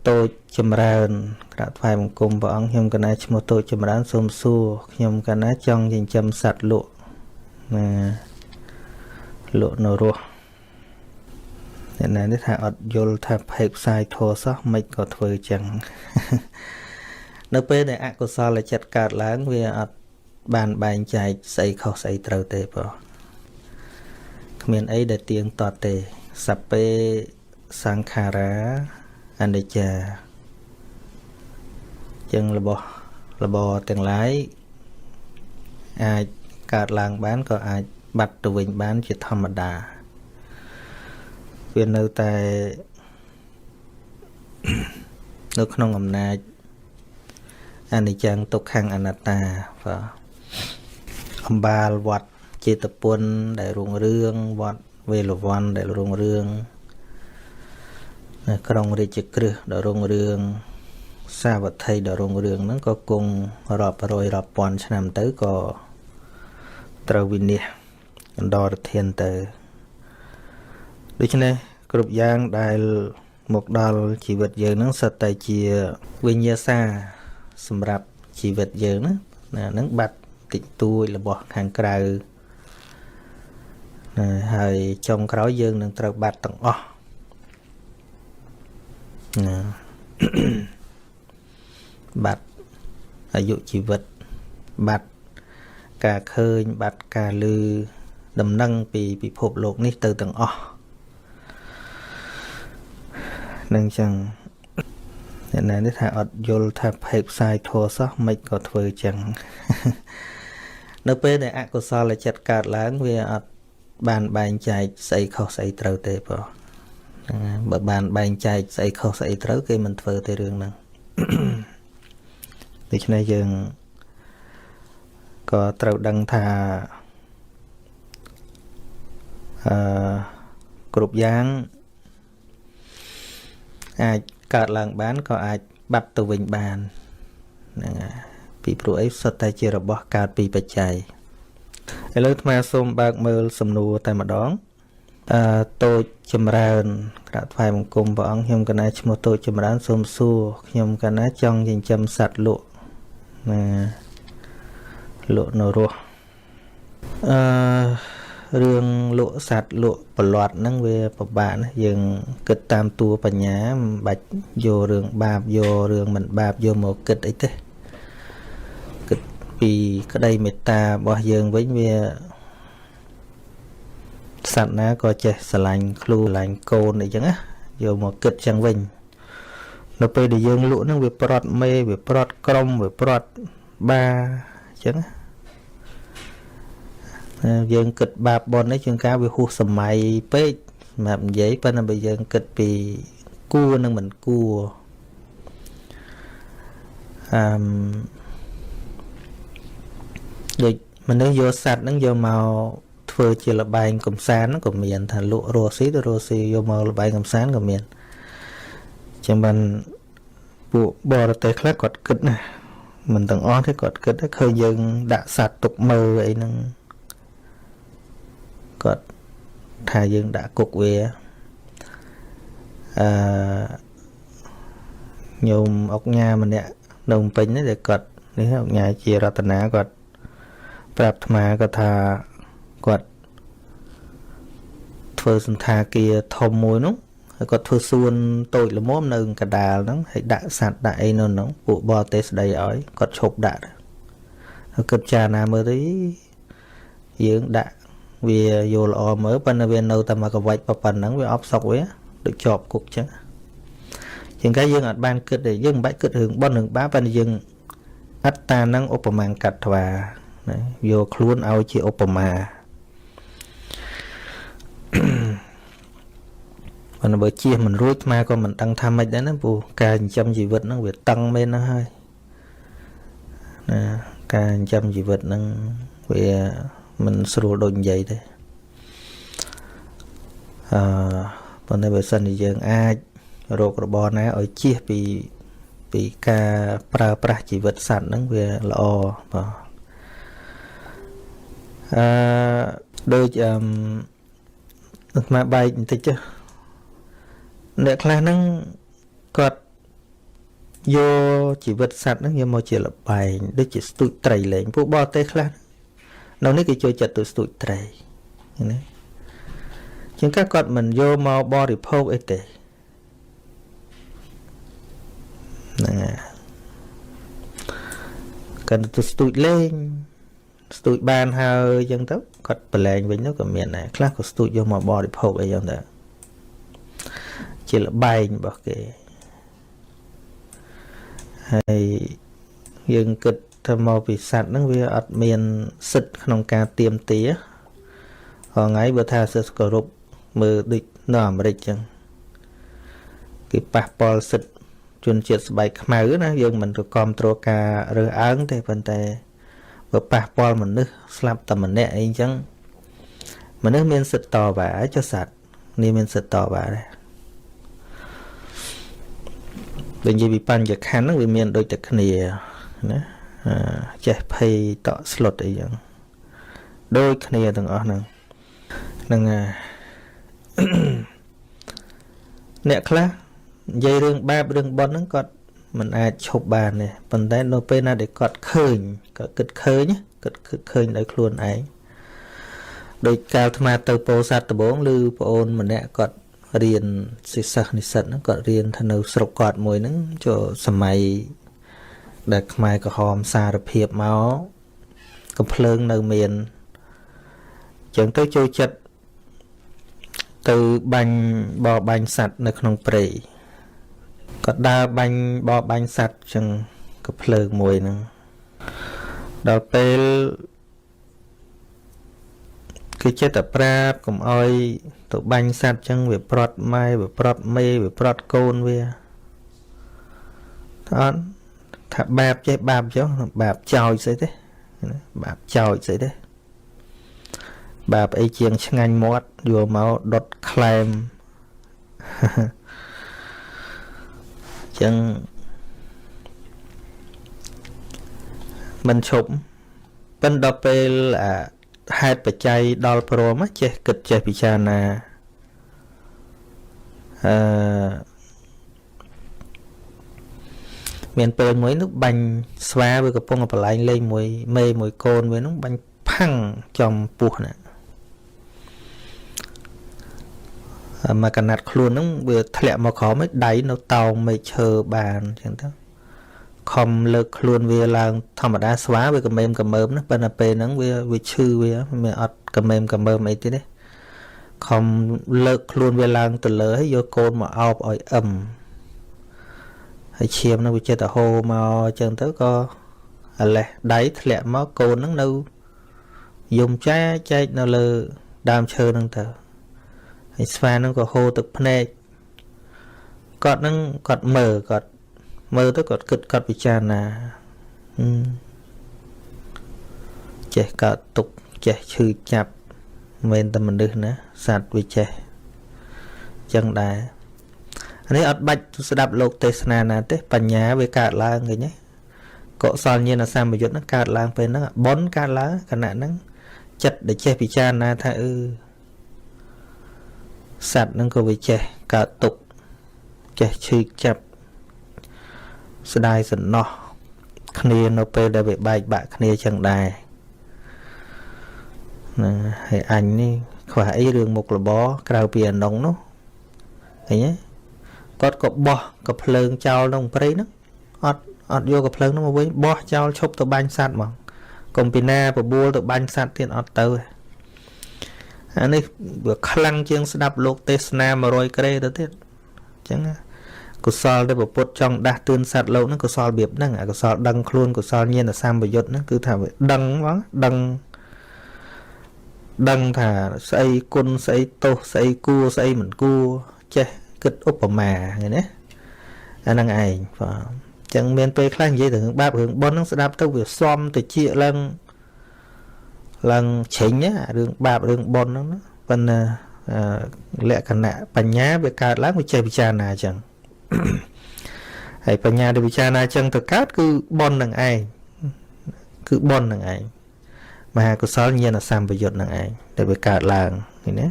តូចចម្រើនក្រាបថ្វាយបង្គំព្រះអង្គខ្ញុំកណាឈ្មោះតូចចម្រើនសូមសួរខ្ញុំកណាចង់ចិញ្ចឹមសត្វលក់ណាលក់នៅរស់អ្នកណានេះថាអត់យល់ថាភេកផ្សាយធោះសោះមិនក៏ធ្វើចឹងនៅពេលដែលអកុសលចិត្តកើតឡើងវាអត់បានបែងចែកស្អីខុសស្អីត្រូវទេបងគ្មានអីដែលទៀងទាត់ទេសព្ពេសង្ខារាអនិច្ចាចឹងរបស់ទាំងឡាយអាចកើតឡើងបានក៏អាចបាត់ទៅវិញបានជាធម្មតាវានៅតែនៅក្នុងអំណាចអនិច្ចំទុក្ខំអនត្តាបាទអំបាលវត្តចេតពុនដែលរុងរឿងវត្តវេលវ័នដែលរុងរឿងក្រុងរាជក្រឹសដែលរុងរឿងសាវត្ថីដែលរុងរឿងហ្នឹងក៏គង់រាប់រយរាប់ពាន់ឆ្នាំទៅក៏ត្រូវវិនិច្ឆ័យអន្តរធានទៅដូច្នេះគ្រប់យ៉ាងដែលមកដល់ជីវិតយើងហ្នឹងសុទ្ធតែជាវិញ្ញាសាសម្រាប់ជីវិតយើងណាហ្នឹងបាត់តិចតួចរបស់ខាងក្រៅហើយចុងក្រោយយើងនឹងត្រូវបាត់ទាំងអស់ណាបាត់អាយុជីវិតបាត់ការឃើញបាត់ការឮដំណឹងពីពិភពលោកនេះទៅទាំងអស់នឹងចឹងអ្នកណានេះថាអត់យល់ថាភេកផ្សាយធោះសោះមិនក៏ធ្វើចឹងនៅពេលដែលអកុសលចិត្តកើតឡើងវាអត់បានបែងចែកស្អីខុសស្អីត្រូវទេបងបើបានបែងចែកស្អីខុសស្អីត្រូវគេមិនធ្វើទេរឿងហ្នឹងដូច្នេះយើងក៏ត្រូវដឹងថាគ្រប់យ៉ាងអាចកើតឡើងបានក៏អាចបាត់ទៅវិញបានហ្នឹងហើយពីព្រោះអីសុទ្ធតែជារបស់កើតពីបច្ច័យឥឡូវអាត្មាសូមបើកមើលសំណួរតែម្ដងតូចចម្រើនក្រាបថ្វាយបង្គំព្រះអង្គខ្ញុំកណាឈ្មោះតូចចម្រើនសូមសួរខ្ញុំកណាចង់ចិញ្ចឹមសត្វលក់ណាលក់នៅរស់រឿងលក់សត្វលក់ប្រឡត់ហ្នឹងវាពិបាកណាយើងគិតតាមតួបញ្ញាមិនបាច់យករឿងបាបយករឿងមិនបាបយកមកគិតអីទេគិតពីក្តីមេត្តារបស់យើងវិញវាសត្វណាក៏ចេះស្រឡាញ់ខ្លួនស្រឡាញ់កូនអីចឹងណាយកមកគិតចឹងវិញនៅពេលដែលយើងលក់ហ្នឹងវាប្រត់មេវាប្រត់ក្រុមវាប្រត់បាចឹងណាយើងគិតបាបបននេះជាងការវាហួសសម័យពេកសម្រាប់និយាយប៉ុន្តែបើយើងគិតពីគួរនិងមិនគួរដូចមនុស្សយកសត្វហ្នឹងយកមកធ្វើជាលបែងកំសាន្តក៏មានថាលក់រស់ស៊ីទៅរស់ស៊ីយកមកលបែងកំសាន្តក៏មានចឹងបានពួកបរទេសខ្លះគាត់គិតណាមិនទាំងអស់ទេគាត់គិតឃើញយើងដាក់សត្វទុកមើលអីហ្នឹងគាត់ថាយើងដាក់គុកវាញោមអុកញ៉ាម្នាក់នៅភ្នំពេញនេះដែលគាត់នេះអុកញ៉ាជារតនាគាត់ប្រាប់អាត្មាគាត់ថាគាត់ធ្វើសន្តាគារធំមួយនោះហើយគាត់ធ្វើសួនតូចល្មមនៅកណ្ដាលហ្នឹងហើយដាក់សត្វដាក់អីនៅហ្នឹងពួកបរទេសស្ដីឲ្យគាត់ឈប់ដាក់ហើយគិតចារណាមើលទៅយើងដាក់វាយល់ល្អមើលប៉ុន្តែវានៅតែមកកវាច់ប៉ុណ្ណឹងវាអបសុកវាដូចជាប់គុកចឹងជាងកាយយើងអត់បានគិតទេយើងមិនបាច់គិតរឿងបនរឿងបាបប៉ុន្តែយើងអត្តានឹងឧបមាកត្វាណាយកខ្លួនឲ្យជាឧបមាប៉ុន្តែបើជៀសមិនរួចអាក៏មិនដឹងថាម៉េចដែរណាព្រោះការចិញ្ចឹមជីវិតហ្នឹងវាតឹងមែនណាស់ហើយណាការចិញ្ចឹមជីវិតហ្នឹងវាមិនស្រួលដូចនិយាយទេប៉ុន្តែបើសិនជាយើងអាចរករបរណាឲ្យជៀសពីការប្រើប្រាស់ជីវិតសត្វហ្នឹងវាល្អបាទដូចអាត្មាបែកបន្តិចចុះ អ្នកខ្លះហ្នឹង គាត់ គាត់ ថា យើង ដាក់ សត្វ ទុក មើល អី ហ្នឹង គាត់ ឈប់ ដាក់ ហើយ គាត់ ឈប់ ដាក់ ហើយ គាត់ ធ្វើ សន្តាគារ ធំ មួយ នោះ ហើយ គាត់ ធ្វើ សួន តូច ល្មម នៅ កណ្ដាល ហ្នឹង ហើយ ដាក់ សត្វ ដាក់ អី នៅ ហ្នឹង ពួក បរទេស ស្ដី ឲ្យ គាត់ ឈប់ ដាក់ ហើយ គាត់ យក ខ្លួន ឲ្យ ជា ឧបមា គាត់យកជីវិតសត្វហ្នឹងយកមកជាលបែងដូចជាស្ទូចត្រីលេងពួកបរទេសខ្លះនៅនេះគេចូលចិត្តទៅស្ទូចត្រីណាជាងគាត់មិនយកមកបរិភោគអីទេហ្នឹងហើយគាត់ទៅស្ទូចលេងស្ទូចបានហើយអញ្ចឹងទៅគាត់ប្រឡែងវិញទៅក៏មានដែរខ្លះក៏ស្ទូចយកមកបរិភោគអីចឹងដែរជាលបែងរបស់គេហើយយើងគិតថាមកពីសត្វហ្នឹងវាអត់មានសិទ្ធិក្នុងការទៀមទាថ្ងៃបើថាសិទ្ធិគោរពមើលដូចនៅអាមេរិកចឹងគេប៉ះពាល់សិទ្ធិជនជាតិស្បែកខ្មៅណាយើងមិនទៅគ្រប់គ្រងការរើសអើងទេប៉ុន្តែបើប៉ះពាល់មនុស្សស្លាប់តែម្នាក់អីចឹងមនុស្សមានសិទ្ធិតវ៉ាចុះសត្វនេះមានសិទ្ធិតវ៉ាដែរដូចនិយាយពីបញ្ញខណ្ឌហ្នឹងវាមានដូចតែគ្នាណាចេះភ័យតក់ស្លុតអីចឹងដូចគ្នាទាំងអស់ហ្នឹងហ្នឹងអ្នកខ្លះនិយាយរឿងបាបរឿងបុណ្យហ្នឹងគាត់មិនអាចឈប់បានទេប៉ុន្តែនៅពេលណាដែលគាត់ឃើញគាត់គិតឃើញគាត់គិតឃើញដោយខ្លួនឯងដោយកាលអាត្មាទៅពោធិ៍សាត់ដំបងឬប្អូនម្នាក់គាត់រៀនសិស្សនិស្សិតហ្នឹងគាត់រៀនថានៅស្រុកគាត់មួយហ្នឹងចូលសម័យដែលខ្មែរក្រហមសារភាពមកកំភ្លើងនៅមានចឹងទៅចូលចិត្តទៅបាញ់បរបាញ់សត្វនៅក្នុងព្រៃគាត់ដើរបាញ់បរបាញ់សត្វចឹងកំភ្លើងមួយហ្នឹងដល់ពេលគឺចិត្តតែប្រាប់កុំអោយទៅបាញ់សត្វចឹងវាប្រត់ម៉ែវាប្រត់មេវាប្រត់កូនវាអត់ថាបាបចេះបាបចុះបាបចោចស្អីទេបាបចោចស្អីទេបាបអីជាងឆ្ងាញ់មាត់យកមកដុតខ្លែមចឹងមិនឈប់ប៉ុន្តែដល់ពេលហេតុបច្ច័យដល់ព្រមចេះគិតចេះពិចារណាមានពេលមួយនោះបាញ់ស្វាវាកំពុងបលែងលេងមួយមេមួយកូនវានោះបាញ់ផាំងចំពោះណាមកកណាត់ខ្លួនហ្នឹងវាធ្លាក់មកក្រោមឯដៃនៅតោងមេឃឈើបានអញ្ចឹងទៅខំលើកខ្លួនវាឡើងធម្មតាស្វាវាកមែមកមើមណាប៉ុន្តែពេលហ្នឹងវាឈឺវាមិនអត់កមែមកមើមអីទេទេខំលើកខ្លួនវាឡើងទៅលើហើយយកកូនមកអោបឲ្យអឹមហើយឈាមហ្នឹងវាចិត្តទៅហូរមកអញ្ចឹងទៅក៏អាលេះដៃធ្លាក់មកកូនហ្នឹងនៅយំចែកនៅលើដើមឈើហ្នឹងទៅហើយស្វាហ្នឹងក៏ហូរទឹកភ្នែកគាត់ហ្នឹងគាត់មើលទៅគាត់គិតគាត់ពិចារណាចេះកើតទុកចេះឈឺចាប់មិនតែមនុស្សណាសត្វវាចេះចឹងដែរនេះអត់បាច់ស្ដាប់លោកទេសនាណាទេបញ្ញាវាកើតឡើងឃើញទេកុសលញាណសម្បយុទ្ធហ្នឹងកើតឡើងពេលហ្នឹងបុណ្យកើតឡើងខណៈហ្នឹងចិត្តដែលចេះពិចារណាថាសត្វហ្នឹងក៏វាចេះកើតទុកចេះឈឺចាប់ស្ដាយសំណោះគ្នានៅពេលដែលវាបែកបាក់គ្នាចឹងដែរណាហើយអញនេះខ្វះអីរឿងមុខរបរក្រៅពីអានងនោះឃើញទេគាត់ក៏បោះកភ្លើងចោលក្នុងព្រៃហ្នឹងអត់យកកភ្លើងហ្នឹងមកវិញបោះចោលឈប់ទៅបាញ់សត្វហ្មងកុំពីណាបបួលទៅបាញ់សត្វទៀតអត់ទៅអានេះវាខ្លាំងជាងស្ដាប់លោកទេសនា100ក្រេទៅទៀតអញ្ចឹងកុសលដែលពុទ្ធចង់ដាស់តឿនសត្វលោកហ្នឹងកុសលរបៀបហ្នឹងអាកុសលដឹងខ្លួនកុសលញាណសម្បយុទ្ធហ្នឹងគឺថាវាដឹងហ្មងដឹងថាស្អីគុណស្អីទោសស្អីគួរស្អីមិនគួរចេះគិតឧបមាឃើញទេអាហ្នឹងឯងបាទអញ្ចឹងមានពេលខ្លះនិយាយទៅរឿងបាបរឿងបុណ្យហ្នឹងស្ដាប់ទៅវាសំតិចឡើងជ្រិញណារឿងបាបរឿងបុណ្យហ្នឹងណាប៉ុន្តែលក្ខណៈបញ្ញាវាកើតឡើងវាចេះពិចារណាអញ្ចឹងហើយបញ្ញាដែលពិចារណាអញ្ចឹងទៅកើតគឺបុណ្យនឹងឯងគឺបុណ្យនឹងឯងមហាកុសលញាណសម្បយុទ្ធនឹងឯងដែលវាកើតឡើងឃើញទេ